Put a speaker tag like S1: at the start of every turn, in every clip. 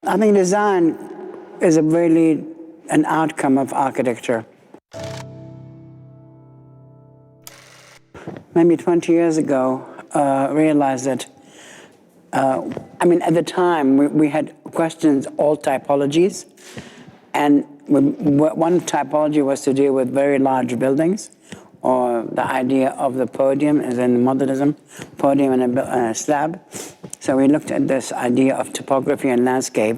S1: I think design is really an outcome of architecture. Maybe 20 years ago, realized that, at the time, we had questions all typologies, and one typology was to deal with very large buildings, or the idea of the podium, as in modernism, podium and a slab. So we looked at this idea of topography and landscape,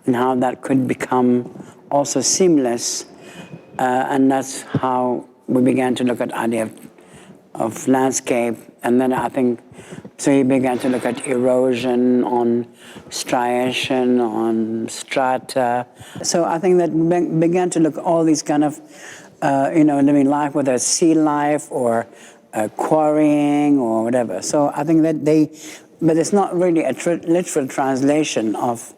S1: and how that could become also seamless, and that's how we began to look at the idea of landscape. And then I think, so he began to look at erosion, on striation, on strata. So I think that began to look at all these kind of, living life, whether it's sea life or quarrying or whatever. So I think that but it's not really a literal translation of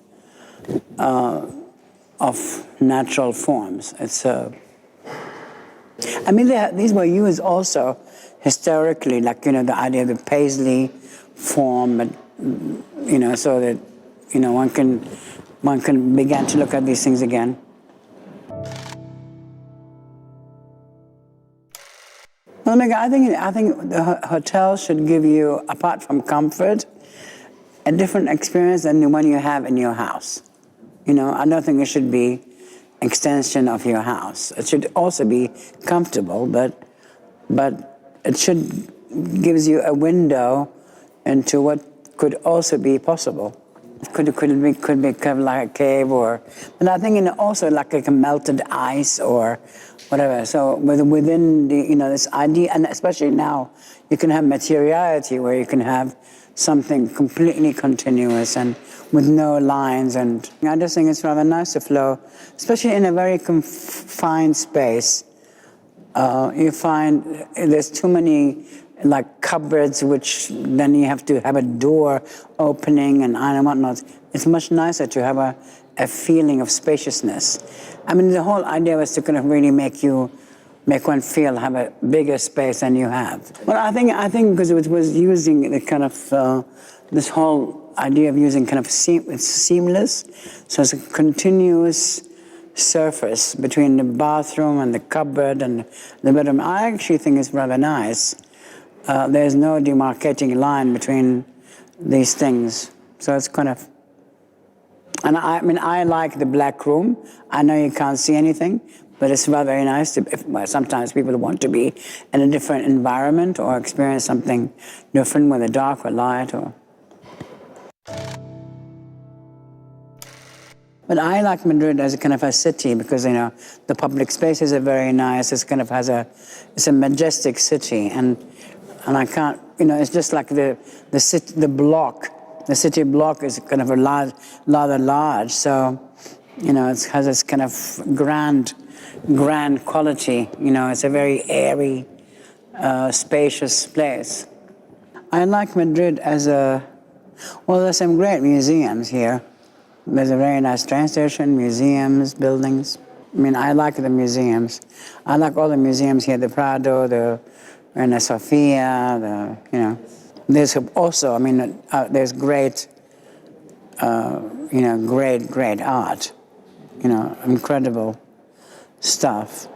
S1: natural forms. It's these were used also historically, like, the idea of the paisley form, but, so that, one can begin to look at these things again. Well, I think the hotel should give you, apart from comfort, a different experience than the one you have in your house. I don't think it should be extension of your house. It should also be comfortable, but it should gives you a window into what could also be possible. Could be kind of like a cave, but I think also like a melted ice or whatever. So within the this idea, and especially now, you can have materiality where you can have something completely continuous and with no lines. And I just think it's rather nice to flow, especially in a very confined space. You find there's too many like cupboards, which then you have to have a door opening and whatnot. It's much nicer to have a feeling of spaciousness. The whole idea was to kind of really make one feel have a bigger space than you have. Well, I think because it was using the kind of this whole idea of using kind of it's seamless, so it's a continuous surface between the bathroom and the cupboard and the bedroom. I actually think it's rather nice. There's no demarcating line between these things, so it's kind of. And I like the black room. I know you can't see anything, but it's rather very nice sometimes people want to be in a different environment or experience something different, whether dark or light or. But I like Madrid as a kind of a city because, the public spaces are very nice. It's kind of it's a majestic city, and I can't, it's just like the city block is kind of rather large. So, it has this kind of grand quality. It's a very airy, spacious place. I like Madrid as there's some great museums here. There's a very nice train station, museums, buildings. I like the museums. I like all the museums here, the Prado, the Reina Sofia, There's also, there's great, great art, incredible stuff.